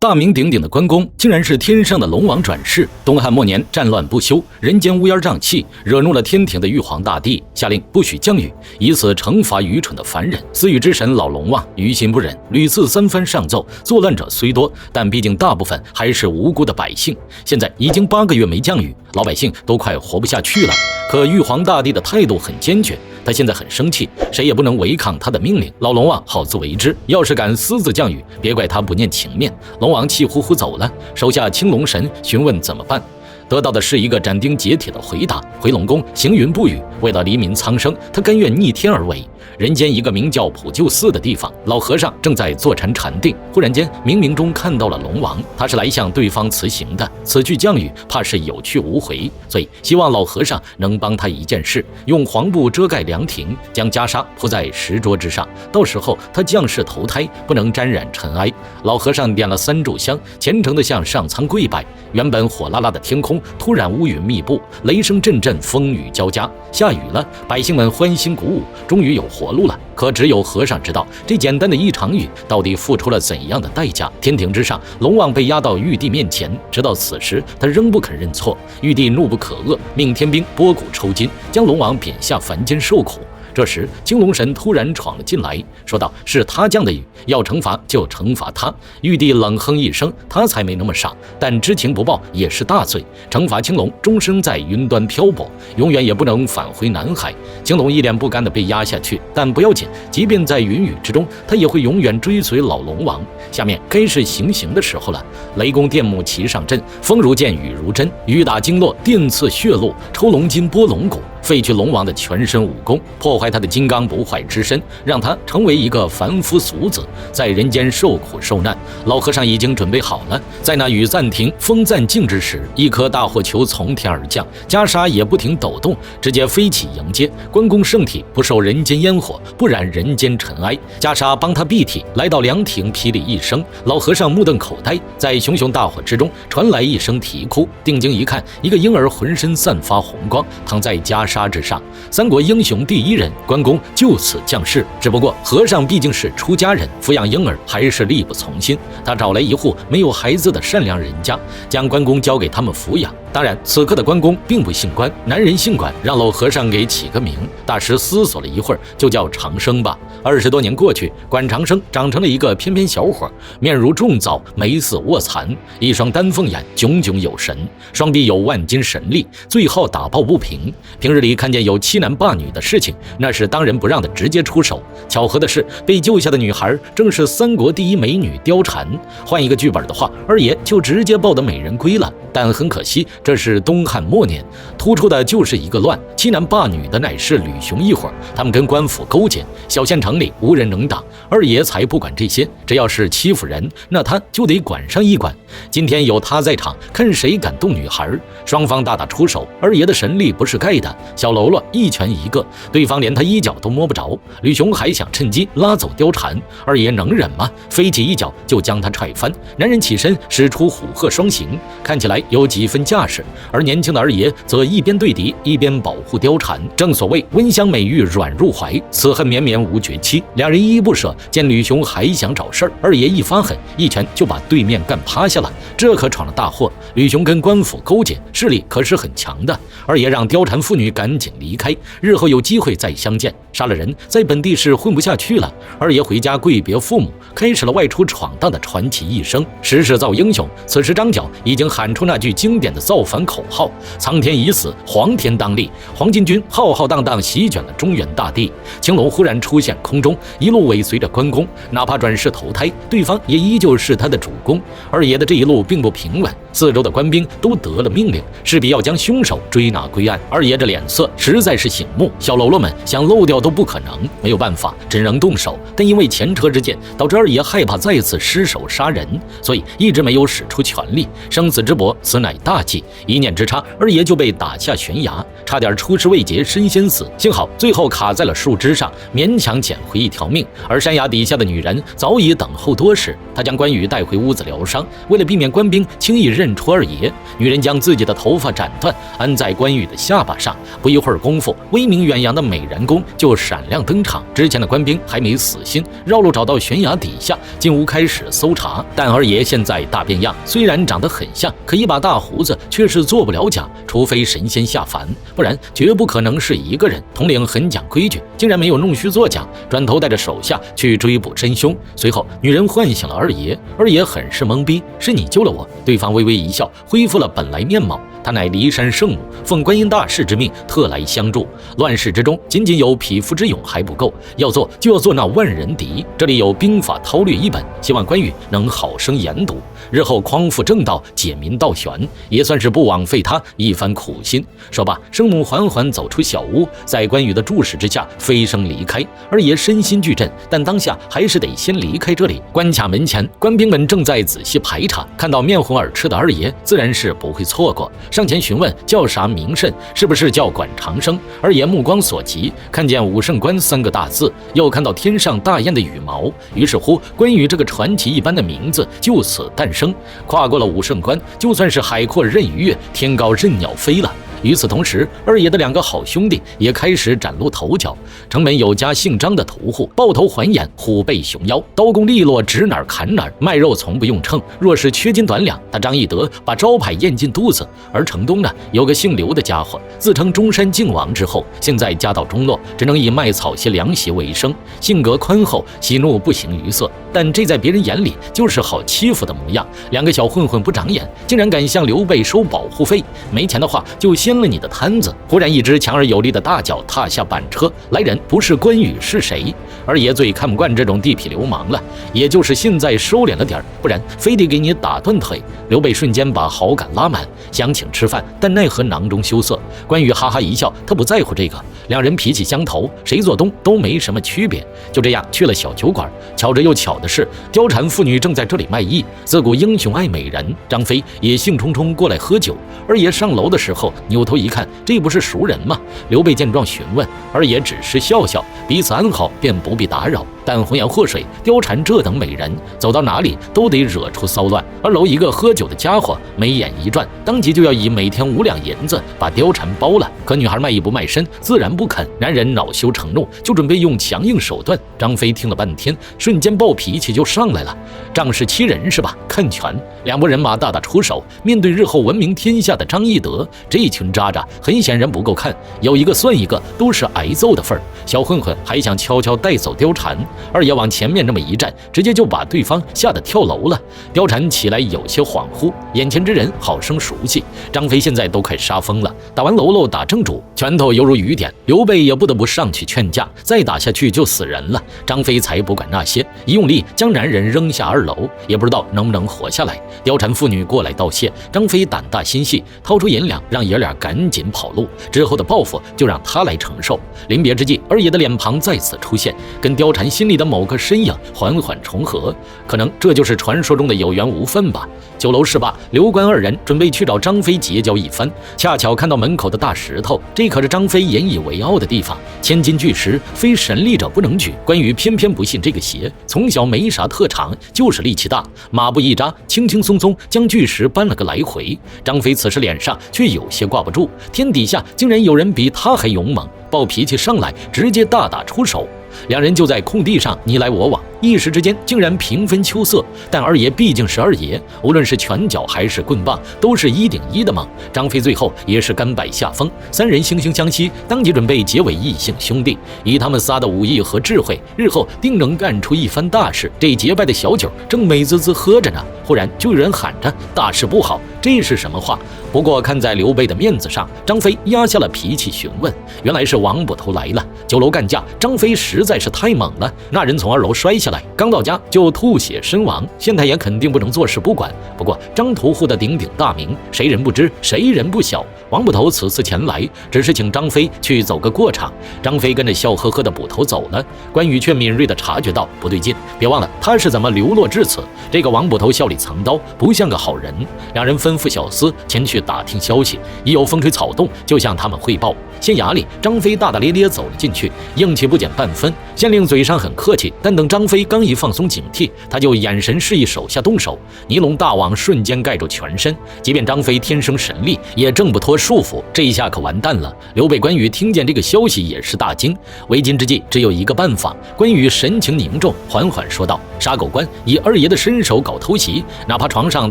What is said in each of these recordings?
大名鼎鼎的关公，竟然是天上的龙王转世。东汉末年，战乱不休，人间乌烟瘴气，惹怒了天庭的玉皇大帝，下令不许降雨，以此惩罚愚蠢的凡人。赐雨之神老龙王于心不忍，屡次三番上奏。作乱者虽多，但毕竟大部分还是无辜的百姓。现在已经8个月没降雨，老百姓都快活不下去了。可玉皇大帝的态度很坚决，他现在很生气，谁也不能违抗他的命令。老龙王好自为之，要是敢私自降雨，别怪他不念情面。龙王气呼呼走了，手下青龙神询问怎么办，得到的是一个斩钉截铁的回答：回龙宫行云布雨，为了黎民苍生，他甘愿逆天而为。人间一个名叫普救寺的地方，老和尚正在坐禅禅定，忽然间冥冥中看到了龙王，他是来向对方辞行的，此去降雨怕是有去无回，所以希望老和尚能帮他一件事，用黄布遮盖凉亭，将袈裟铺在石桌之上，到时候他降世投胎不能沾染尘埃。老和尚点了3炷香，虔诚地向上苍跪拜。原本火辣辣的天空突然乌云密布，雷声阵阵，风雨交加，下雨了，百姓们欢欣鼓舞，终于有活路了。可只有和尚知道，这简单的一场雨到底付出了怎样的代价。天庭之上，龙王被押到玉帝面前，直到此时他仍不肯认错。玉帝怒不可遏，命天兵拨骨抽筋，将龙王贬下凡间受苦。这时青龙神突然闯了进来，说道：是他降的雨，要惩罚就惩罚他。玉帝冷哼一声，他才没那么傻，但知情不报也是大罪，惩罚青龙终生在云端漂泊，永远也不能返回南海。青龙一脸不甘地被压下去，但不要紧，即便在云雨之中，他也会永远追随老龙王。下面该是行刑的时候了。雷公电木齐上阵，风如剑，雨如针，雨打经络，电刺血路，抽龙筋，剥龙骨，废去龙王的全身武功，破坏他的金刚不坏之身，让他成为一个凡夫俗子，在人间受苦受难。老和尚已经准备好了，在那雨暂停风暂静之时，一颗大火球从天而降，袈裟也不停抖动，直接飞起迎接。关公圣体不受人间烟火，不染人间尘埃，袈裟帮他蔽体，来到凉亭，霹雳一声，老和尚目瞪口呆，在熊熊大火之中传来一声啼哭，定睛一看，一个婴儿浑身散发红光，躺在袈裟之上。三国英雄第一人关公就此降世。只不过和尚毕竟是出家人，抚养婴儿还是力不从心，他找来一户没有孩子的善良人家，将关公交给他们抚养。当然此刻的关公并不姓关，男人姓管，让老和尚给起个名。大师思索了一会儿，就叫长生吧。20多年过去，管长生长成了一个翩翩小伙，面如重枣，眉似卧蚕，一双丹凤眼炯炯有神，双臂有万斤神力，最好打抱不平。平日里看见有欺男霸女的事情，那是当仁不让的直接出手。巧合的是，被救下的女孩正是三国第一美女貂蝉。换一个剧本的话，二爷就直接抱得美人归了。但很可惜，这是东汉末年，突出的就是一个乱，欺男霸女的乃是吕雄一伙，他们跟官府勾结，小县城里无人能打，二爷才不管这些，只要是欺负人，那他就得管上一管。今天有他在场，看谁敢动女孩。双方大打出手，二爷的神力不是盖的，小喽啰一拳一个，对方连他一脚都摸不着。吕雄还想趁机拉走貂蝉，二爷能忍吗？飞起一脚就将他踹翻。男人起身使出虎鹤双形，看起来有几分架势，而年轻的二爷则一边对敌一边保护貂蝉。正所谓温香美玉软入怀，此恨绵绵无绝期。两人依依不舍，见吕雄还想找事儿，二爷一发狠，一拳就把对面干趴下了，这可闯了大祸。吕雄跟官府勾结，势力可是很强的。二爷让貂蝉父女赶紧离开，日后有机会再相见。杀了人，在本地是混不下去了。二爷回家跪别父母，开始了外出闯荡的传奇一生。时势造英雄，此时张角已经喊出那句经典的造反口号：苍天已死，黄天当立。黄巾军浩浩荡荡席卷了中原大地。青龙忽然出现空中，一路尾随着关公，哪怕转世投胎，对方也依旧是他的主公。二爷的这一路并不平稳，四周的官兵都得了命令，势必要将凶手追拿归案。二爷这脸色实在是醒目，小喽啰们想漏掉都不可能，没有办法，只能动手。但因为前车之鉴，导致二爷害怕再次失手杀人，所以一直没有使出全力。生死之搏，此乃大忌，一念之差，二爷就被打下悬崖，差点出师未捷身先死。幸好最后卡在了树枝上，勉强捡回一条命。而山崖底下的女人早已等候多时，他将关羽带回屋子疗伤。为了避免官兵轻易认出二爷，女人将自己的头发斩断，安在关羽的下巴上。不一会儿功夫，威名远扬的美髯公就闪亮登场。之前的官兵还没死心，绕路找到悬崖底下，进屋开始搜查。但二爷现在大变样，虽然长得很像，可一把大胡子却是做不了假，除非神仙下凡，不然绝不可能是一个人。统领很讲规矩，竟然没有弄虚作假，转头带着手下去追捕真凶。随后女人唤醒了二爷，二爷很是懵逼，是你救了我。对方微微一笑，恢复了本来面貌。他乃骊山圣母，奉观音大士之命特来相助。乱世之中，仅仅有匹夫之勇还不够，要做就要做那万人敌。这里有兵法韬略一本，希望关羽能好生研读，日后匡复正道，解民倒悬，也算是不枉费他一番苦心。说罢，圣母缓缓走出小屋，在关羽的注视之下飞身离开。二爷身心俱震，但当下还是得先离开这里。关卡门前，官兵们正在仔细排查，看到面红耳赤的二爷，自然是不会错过，上前询问叫啥名甚，是不是叫管长生。二爷目光所及，看见武圣关3个大字，又看到天上大雁的羽毛，于是乎关羽这个传奇一般的名字就此诞生。跨过了武圣关，就算是海阔任鱼跃，天高任鸟飞了。与此同时，二爷的2个好兄弟也开始崭露头角。城门有家姓张的屠户，豹头环眼，虎背熊腰，刀工利落，指哪儿砍哪儿，卖肉从不用秤，若是缺斤短两，他张翼德把招牌咽进肚子。而城东呢，有个姓刘的家伙，自称中山靖王之后，现在家道中落，只能以卖草鞋凉鞋为生，性格宽厚，喜怒不形于色，但这在别人眼里就是好欺负的模样。2个小混混不长眼，竟然敢向刘备收保护费，没钱的话就掀了你的摊子。忽然一只强而有力的大脚踏下板车，来人不是关羽是谁？二爷最看不惯这种地痞流氓了，也就是现在收敛了点，不然非得给你打断腿。刘备瞬间把好感拉满，想请吃饭，但奈何囊中羞涩。关羽哈哈一笑，他不在乎这个。2人脾气相投，谁做东都没什么区别。就这样去了小酒馆，巧着又巧的是，貂蝉妇女正在这里卖艺。自古英雄爱美人，张飞也兴冲冲过来喝酒。二爷上楼的时候，扭头一看，这不是熟人吗？刘备见状询问，二爷只是笑笑，彼此安好，便不必打扰。但红颜祸水，貂蝉这等美人，走到哪里都得惹出骚乱。2楼一个喝酒的家伙，眉眼一转，当即就要以每天5两银子把貂蝉包了。可女孩卖艺不卖身，自然不肯。男人恼羞成怒，就准备用强硬手段。张飞听了半天，瞬间暴脾气就上来了。仗势欺人是吧？看拳！2拨人马大打出手。面对日后闻名天下的张翼德，这群渣渣很显然不够看，有一个算一个，都是挨揍的份儿。小混混还想悄悄带走貂蝉，二爷往前面这么一站，直接就把对方吓得跳楼了。貂蝉起来有些恍惚，眼前之人好生熟悉。张飞现在都快杀疯了，打完喽啰打正主，拳头犹如雨点，刘备也不得不上去劝架，再打下去就死人了。张飞才不管那些，一用力将男人扔下2楼，也不知道能不能活下来。貂蝉妇女过来道谢，张飞胆大心细，掏出银两让爷俩赶紧跑路，之后的报复就让他来承受。临别之际，二爷的脸庞再次出现，跟貂蝉心里的某个身影缓缓重合，可能这就是传说中的有缘无分吧。酒楼事罢，刘关2人准备去找张飞结交一番，恰巧看到门口的大石头，这可是张飞引以为傲的地方，千斤巨石非神力者不能举。关羽偏偏不信这个邪，从小没啥特长，就是力气大，马步一扎，轻轻松松将巨石搬了个来回。张飞此时脸上却有些挂不住，天底下竟然有人比他还勇猛，暴脾气上来，直接大打出手。2人就在空地上你来我往，一时之间竟然平分秋色。但二爷毕竟是二爷，无论是拳脚还是棍棒，都是1顶1的猛。张飞最后也是甘拜下风，3人惺惺相惜，当即准备结为异姓兄弟。以他们仨的武艺和智慧，日后定能干出一番大事。这结拜的小酒正美滋滋喝着呢，忽然就有人喊着大事不好，这是什么话？不过看在刘备的面子上，张飞压下了脾气询问，原来是王捕头来了。酒楼干架，张飞实在是太猛了，那人从2楼摔下来，刚到家就吐血身亡。县太爷肯定不能坐视不管，不过张屠户的鼎鼎大名，谁人不知，谁人不晓。王捕头此次前来，只是请张飞去走个过场。张飞跟着笑呵呵的捕头走了，关羽却敏锐地察觉到不对劲，别忘了他是怎么流落至此。这个王捕头笑里藏刀，不像个好人。2人吩咐小厮前去打听消息，一有风吹草动就向他们汇报。县衙里，张飞大大咧咧走了进去，硬气不减半分。县令嘴上很客气，但等张飞飞刚一放松警惕，他就眼神示意手下动手，尼龙大网瞬间盖住全身。即便张飞天生神力，也挣不脱束缚，这一下可完蛋了。刘备、关羽听见这个消息也是大惊，为今之计只有一个办法。关羽神情凝重，缓缓说道：“杀狗官以二爷的身手搞偷袭，哪怕床上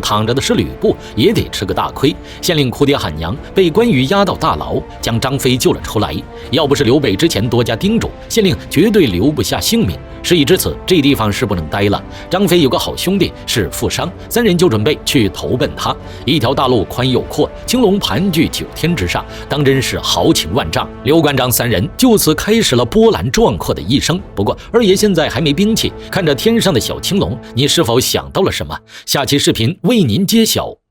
躺着的是吕布，也得吃个大亏。县令哭爹喊娘，被关羽押到大牢，将张飞救了出来。要不是刘备之前多加叮嘱，县令绝对留不下性命。事已至此，这地方是不能待了。张飞有个好兄弟是富商，三人就准备去投奔他。一条大路宽又阔，青龙盘踞9天之上，当真是豪情万丈。刘关张三人就此开始了波澜壮阔的一生。不过二爷现在还没兵器，看着天上的小青龙，你是否想到了什么？下期视频为您揭晓。